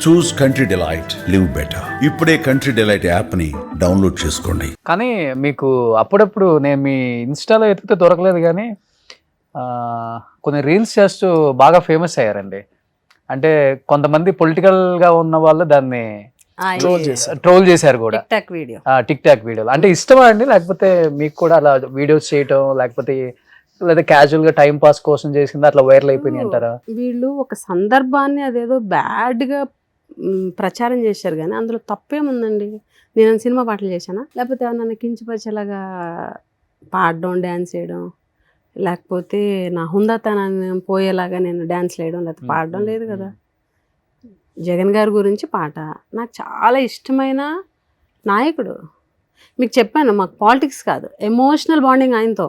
చూస్ country delight, live better. ఇప్పుడే country delight app ని download చేసుకోండి. కానీ మీకు అప్పుడప్పుడు నేను మీ ఇన్స్టాలో ఎతికితే దొరకలేదు కానీ కొన్ని రీల్స్ చేస్తూ బాగా ఫేమస్ అయ్యారండి. అంటే కొంతమంది పొలిటికల్గా ఉన్న వాళ్ళు దాన్ని ట్రోల్ చేశారు కూడా, టిక్ టాక్ వీడియోలు. అంటే ఇష్టమా అండి, లేకపోతే మీకు కూడా అలా వీడియోస్ చేయటం, లేకపోతే లేదా క్యాజువల్ గా టైం పాస్ కోసం చేసింది అట్లా వైరల్ అయిపోయినాయి అంటారా? వీళ్ళు ఒక సందర్భాన్ని అదేదో బ్యాడ్ గా ప్రచారం చేశారు కానీ అందులో తప్పేముందండి. నేను సినిమా పాటలు చేశానా, లేకపోతే నన్ను కించపరిచేలాగా పాడడం, డ్యాన్స్ చేయడం, లేకపోతే నా హుందాతనాన్ని పోయేలాగా నేను డ్యాన్స్ వేయడం లేకపోతే పాడడం లేదు కదా. జగన్ గారి గురించి పాట, నాకు చాలా ఇష్టమైన నాయకుడు. మీకు చెప్పాను, మాకు పాలిటిక్స్ కాదు, ఎమోషనల్ బాండింగ్ ఆయనతో.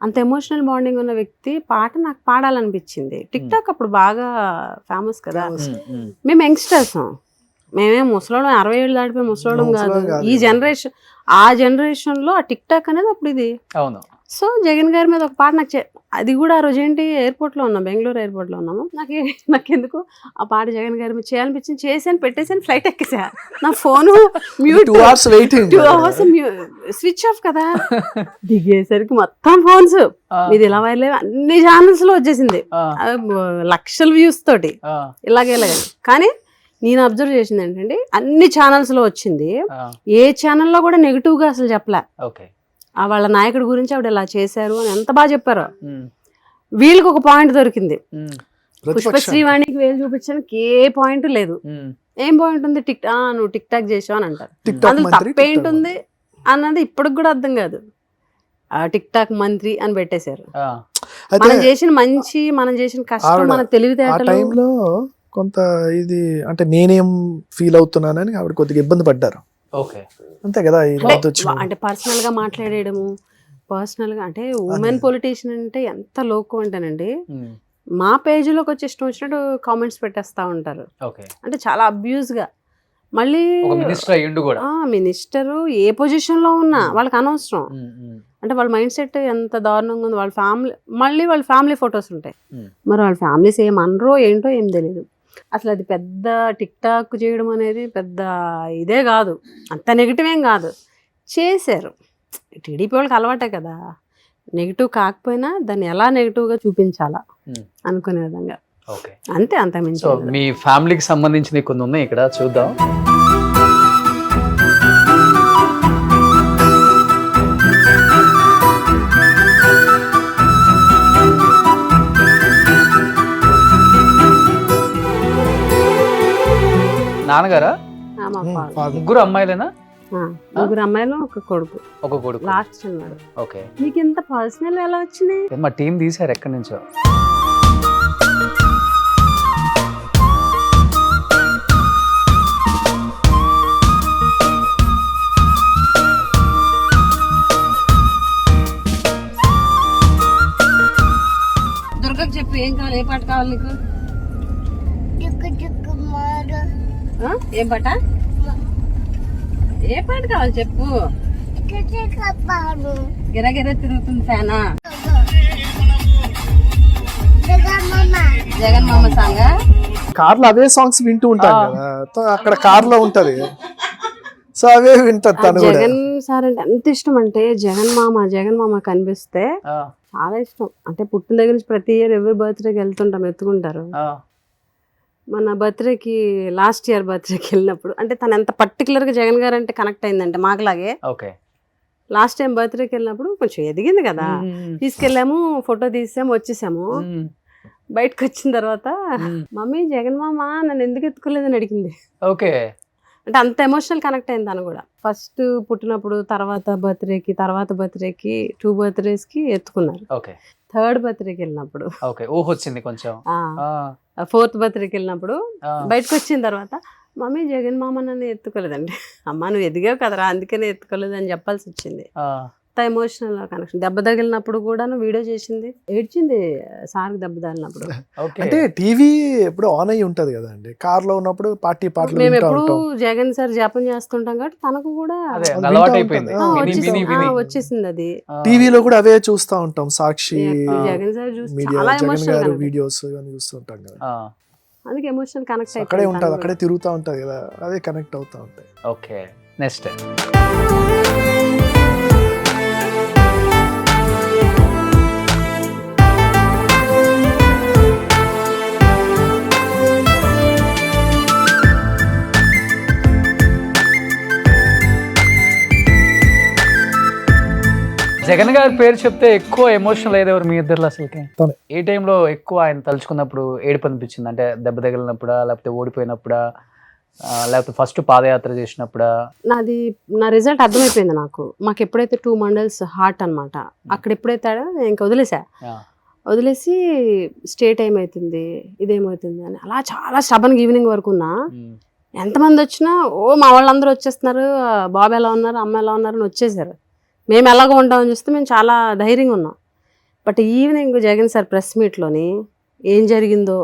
అంత ఎమోషనల్ బాండింగ్ ఉన్న వ్యక్తి పాట నాకు పాడాలనిపించింది. టిక్ టాక్ అప్పుడు బాగా ఫేమస్ కదా. మేము యంగ్స్టర్స్, మేమే ముసలోడం, 60 ఏళ్ళు దాటిపోయి ముసలోడం కాదు. ఈ జనరేషన్, ఆ జనరేషన్లో ఆ టిక్ టాక్ అనేది అప్పుడు ఇది. అవును. సో జగన్ గారి మీద ఒక పాట నాకు అది కూడా ఆ రోజు ఏంటి ఎయిర్పోర్ట్లో ఉన్నాం, బెంగళూరు ఎయిర్పోర్ట్లో ఉన్నాము. నాకెందుకు ఆ పాట జగన్ గారి మీద చేయాలనిపించింది, చేసాను, పెట్టేసాను, ఫ్లైట్ ఎక్కేసా. నా phone mute, 2 hours switch off కదా. దిగేసరికి మొత్తం ఫోన్స్ ఇది ఇలా వైర్లే, అన్ని ఛానల్స్ లో వచ్చేసింది, లక్షల వ్యూస్ తోటి ఇలాగే. కానీ నేను అబ్జర్వ్ చేసింది ఏంటంటే అన్ని ఛానల్స్ లో వచ్చింది, ఏ ఛానల్లో కూడా నెగిటివ్ గా అసలు చెప్పలే. వాళ్ళ నాయకుడి గురించి ఆవిడ ఇలా చేశారు అని ఎంత బాగా చెప్పారో. వీళ్ళకి ఒక పాయింట్ దొరికింది, పుష్పశ్రీవాణికి వేలు చూపించడానికి ఏ పాయింట్ లేదు. ఏం పాయింట్ ఉంది, నువ్వు టిక్ టాక్ చేసావు అని అంటారు. అందులో తప్పేంటుంది అన్నది ఇప్పటికి కూడా అర్థం కాదు. టిక్ టాక్ మంత్రి అని పెట్టేశారు. మనం చేసిన మంచి, మనం చేసిన కష్టం, మన తెలివితేటలు కొంత ఇది అంటే నేనేం ఫీల్ అవుతున్నానని ఆవిడ కొద్దిగా ఇబ్బంది పడ్డారు. అంతే కదా. అంటే పర్సనల్ గా మాట్లాడేయడము, పర్సనల్ గా అంటే ఉమెన్ పొలిటీషియన్ అంటే ఎంత లోకం అంటేనండి, మా పేజీలోకి వచ్చి ఇష్టం వచ్చినట్టు కామెంట్స్ పెట్టేస్తా ఉంటారు. అంటే చాలా అబ్యూజ్ గా. మళ్ళీ మినిస్టరు ఏ పొజిషన్ లో ఉన్నా వాళ్ళకి అనవసరం. అంటే వాళ్ళ మైండ్ సెట్ ఎంత దారుణంగా ఉంది. వాళ్ళ ఫ్యామిలీ, మళ్ళీ వాళ్ళ ఫ్యామిలీ ఫొటోస్ ఉంటాయి, మరి వాళ్ళ ఫ్యామిలీస్ ఏం అనరో ఏంటో ఏం తెలియదు. అసలు అది పెద్ద టిక్ టాక్ చేయడం అనేది పెద్ద ఇదే కాదు, అంత నెగిటివ్ ఏం కాదు. చేశారు, టీడీపీ వాళ్ళకి అలవాటే కదా, నెగిటివ్ కాకపోయినా దాన్ని ఎలా నెగిటివ్గా చూపించాలా అనుకునే విధంగా. అంతే, అంత మించి. మీ ఫ్యామిలీకి సంబంధించిన కొన్ని ఉన్నాయి ఇక్కడ, చూద్దాం. నాన్నగారా? ముగ్గురు అమ్మాయిలేనా? ముగ్గురు అమ్మాయిలు, ఒక కొడుకు, లాస్ట్ ఉన్నాడు. ఓకే. మీకు ఇంత పర్సనల్ ఎలా వచ్చింది? మా టీం తీసారు ఎక్కడి నుంచో. దుర్గకు చెప్పు, ఏం కావాలి, ఏ పాట కావాలి నీకు? ఏం పాట, ఏ పాట కావాలి చెప్పు. గిరగిర తిరుగుతుంది ఫ్యానా, జగన్ మామ సాంగ్. కార్ లో అవే సాంగ్స్ వింటూ ఉంటాం కదా, అక్కడ కార్ లో ఉంటది, సో అవే వింటది తను. జగన్ సార్ అంటే ఎంత ఇష్టం అంటే, జగన్ మామ కనిపిస్తే చాలా ఇష్టం. అంటే పుట్టిన దగ్గర నుంచి ప్రతి ఇయర్ ఎవరి బర్త్డేకి వెళ్తుంటాం, ఎత్తుకుంటారు. మన బర్త్డేకి, లాస్ట్ ఇయర్ బర్త్డేకి వెళ్ళినప్పుడు, అంటే తను ఎంత పర్టికులర్గా జగన్ గారు అంటే కనెక్ట్ అయిందంటే మాకులాగే. లాస్ట్ టైం బర్త్డేకి వెళ్ళినప్పుడు కొంచెం ఎదిగింది కదా, తీసుకెళ్ళాము, ఫోటో తీసాము, వచ్చేసాము. బయటకు వచ్చిన తర్వాత మమ్మీ జగన్ మామ నన్ను ఎందుకు ఎత్తుకోలేదని అడిగింది. ఓకే. అంటే అంత ఎమోషనల్ కనెక్ట్ అయింది తను కూడా. ఫస్ట్ పుట్టినప్పుడు, తర్వాత బర్త్డేకి 2 birthdays కి ఎత్తుకున్నారు. థర్డ్ బర్త్డేకి వెళ్ళినప్పుడు, వచ్చింది కొంచెం. 4th birthday కి వెళ్ళినప్పుడు బయటకు వచ్చిన తర్వాత మమ్మీ జగన్ మామ నన్ను ఎత్తుకోలేదండి. అమ్మ నువ్వు ఎదిగావు కదరా అందుకనే ఎత్తుకోలేదు అని చెప్పాల్సి వచ్చింది. అంత ఎమోషనల్ కనెక్షన్. దెబ్బ తగిలినప్పుడు కూడా వీడియో చేసింది, ఏడ్చింది సార్కి దెబ్బ తగిలినప్పుడు. అంటే టీవీ ఎప్పుడు ఆన్ అయ్యి ఉంటది కదా అండి, కార్ లో ఉన్నప్పుడు పాటలు మేము ఎప్పుడు జగన్ సార్ జపం చేస్తుంటాం కాబట్టి తనకు కూడా వచ్చేసింది అది. టీవీలో కూడా అవే చూస్తా ఉంటాం, సాక్షి, జగన్ సార్ మీడియా, జగన్ గారు వీడియోస్ చూస్తుంటాం కదా. అందుకే ఎమోషనల్ కనెక్ట్ అక్కడే ఉంటుంది, అక్కడే తిరుగుతూ ఉంటుంది కదా, అదే కనెక్ట్ అవుతూ ఉంటాయి. ఓకే, నెక్స్ట్ జగన్ గారి పేరు చెప్తే ఎక్కువ ఎమోషనల్ అయ్యేవారు మీ ఇద్దరు అసలుకి? తనే. ఏ టైంలో ఎక్కువ ఆయన తలుచుకున్నప్పుడు ఏడుపు అనిపించింది? అంటే దెబ్బ తగిలినప్పుడా, లేకపోతే ఓడిపోయినప్పుడా, లేకపోతే ఫస్ట్ పాదయాత్ర చేసినప్పుడా? నాది నా రిజల్ట్ అర్థమైపోయింది నాకు. మాకు ఎప్పుడైతే 2 మండల్స్ హార్ట్ అనమాట, అక్కడ ఎప్పుడైతే ఇంకా వదిలేసి స్టేట్ ఏమవుతుంది ఇదేమవుతుంది అని అలా చాలా స్టబన్గా ఈవినింగ్ వరకు ఉన్నా. ఎంతమంది వచ్చినా మా వాళ్ళందరూ వచ్చేస్తున్నారు, బాబు ఎలా ఉన్నారు, అమ్మ ఎలా ఉన్నారు అని వచ్చేసారు. మేము ఎలాగో ఉంటామని చూస్తే మేము చాలా ధైర్యంగా ఉన్నాం. But evening Jagan sir press మీట్లోని ఏం జరిగిందో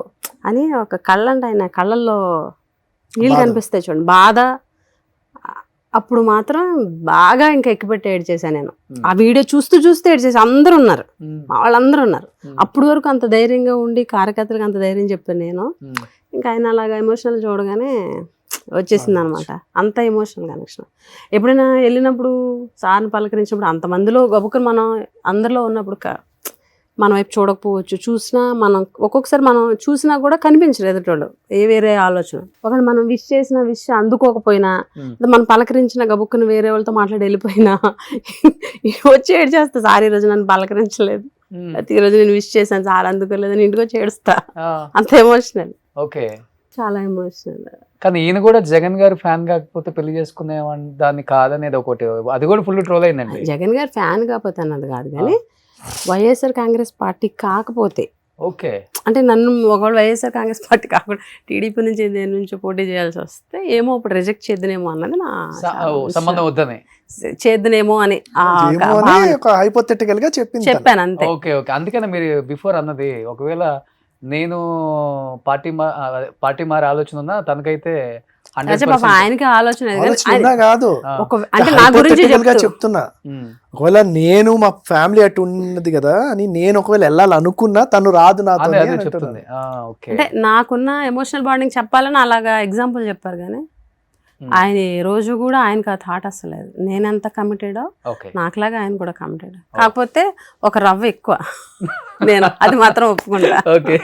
అని ఒక ఆయన కళ్ళల్లో నీళ్ళు కనిపిస్తాయి చూడండి, బాధ. అప్పుడు మాత్రం బాగా ఇంకా ఎక్కిపెట్టి ఏడ్చేసాను నేను. ఆ వీడియో చూస్తూ ఏడ్చేసి అందరూ ఉన్నారు, మా వాళ్ళందరూ ఉన్నారు. అప్పుడు వరకు అంత ధైర్యంగా ఉండి కార్యకర్తలకు అంత ధైర్యం చెప్పాను నేను. ఇంకా ఆయన అలాగా ఎమోషనల్ చూడగానే వచ్చేసింది అనమాట, అంత ఎమోషనల్ కనెక్షన్. ఎప్పుడైనా వెళ్ళినప్పుడు సార్ని పలకరించినప్పుడు అంతమందిలో గబుకుని మనం అందరిలో ఉన్నప్పుడు మన వైపు చూడకపోవచ్చు, చూసినా మనం ఒక్కొక్కసారి మనం చూసినా కూడా కనిపించరు ఎదుటోళ్ళు, వేరే ఆలోచన. ఒకవేళ మనం విష్ చేసిన విష్ అందుకోకపోయినా, మనం పలకరించిన గబుక్కుని వేరే వాళ్ళతో మాట్లాడి వెళ్ళిపోయినా వచ్చి ఏడ్చేస్తా, సార్ ఈరోజు నన్ను పలకరించలేదు, ఈరోజు నేను విష్ చేశాను సార్ అందుకోలేదు అని ఇంటికి వచ్చి ఏడుస్తా. అంత ఎమోషనల్. ఓకే, చాలా ఎమోషనల్. కానీ ఈయన కూడా జగన్ గారు ఫ్యాన్ కాకపోతే పెళ్లి చేసుకునే దాన్ని కాదనేది ఒకటి, అది కూడా ఫుల్ ట్రోల్ అయిందండి. జగన్ గారు ఫ్యాన్ కాకపోతే అన్నది కాదు, కానీ వైఎస్ఆర్ కాంగ్రెస్ పార్టీ కాకపోతే, ఓకే, అంటే నన్ను ఒకవేళ వైఎస్ఆర్ కాంగ్రెస్ పార్టీ కాకుండా టీడీపీ నుంచి దేని నుంచి పోటీ చేయాల్సి వస్తే ఏమో ఇప్పుడు రిజెక్ట్ చేద్దునేమో అన్నది నా సంబంధం వద్దని, చేద్దునేమో అని హైపోథెటికల్ గా చెప్పాను అంతే. ఓకే ఓకే, అందుకనే మీరు బిఫోర్ అన్నది, ఒకవేళ నేను పార్టీ మారే ఆలోచన ఉన్నా తనకైతే ఆయనకి ఆలోచన కాదు, అంటే నా గురించి చెప్తున్నా. ఒకవేళ నేను మా ఫ్యామిలీ అటు ఉన్నది కదా అని నేను ఒకవేళ వెళ్ళాలనుకున్నా తను రాదు నాతో. అంటే నాకున్న ఎమోషనల్ బాండింగ్ చెప్పాలని అలాగా ఎగ్జాంపుల్ చెప్పారు, కానీ ఆయన ఏ రోజు కూడా ఆయనకు ఆ థాట్ అసలేదు. నేను ఎంత కమిటెడో నాకులాగా ఆయన కూడా కమిటెడ్, కాకపోతే ఒక రవ్వ ఎక్కువ. నేను అది మాత్రం ఒప్పుకుంటా. ఓకే,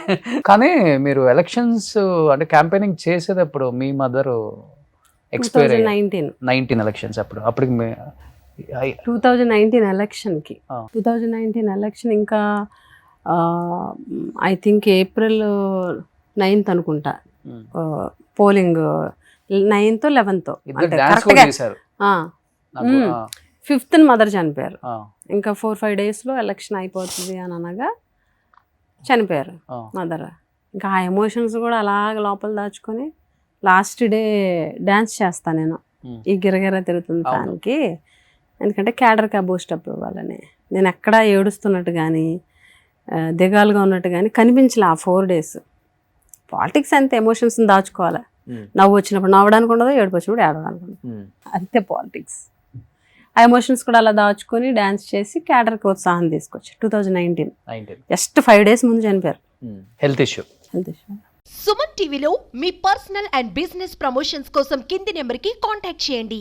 కానీ మీరు ఎలక్షన్స్ అంటే క్యాంపెయినింగ్ చేసేటప్పుడు మీ మదర్ ఎక్స్పైర్ 2019 ఎలక్షన్స్ అప్పటికి 2019 ఎలక్షన్కి 2019 ఎలక్షన్ ఇంకా ఐ థింక్ April 9th అనుకుంటా polling, 9th 11th 5th mother చనిపోయారు. ఇంకా 4-5 daysలో ఎలక్షన్ అయిపోతుంది అని అనగా చనిపోయారు మదర్. ఇంకా ఆ ఎమోషన్స్ కూడా అలాగ లోపల దాచుకొని లాస్ట్ డే డ్యాన్స్ చేస్తాను నేను ఈ గిరగిర తిరుగుతుంది దానికి, ఎందుకంటే క్యాడర్కి బూస్టప్ ఇవ్వాలని. నేను ఎక్కడా ఏడుస్తున్నట్టు కానీ దిగాలుగా ఉన్నట్టు కానీ కనిపించలే ఆ 4 days. పాలిటిక్స్ అంతే, ఎమోషన్స్ని దాచుకోవాలి. నవ్వు వచ్చినప్పుడు నవ్వడానికి ఉండదు, ఏడుపు వచ్చినప్పుడు ఏడవడానికి ఉండదు, అంతే పాలిటిక్స్. ఆ ఎమోషన్స్ కూడా అలా దాచుకొని డ్యాన్స్ చేసి క్యాడర్కి ఉత్సాహం తీసుకొచ్చి 2019 జస్ట్ 5 days ముందు చనిపోయారు. Health issue. సుమన్ టీవీలో మీ పర్సనల్ అండ్ బిజినెస్ ప్రమోషన్స్ కోసం కింది నెంబర్కి కాంటాక్ట్ చేయండి.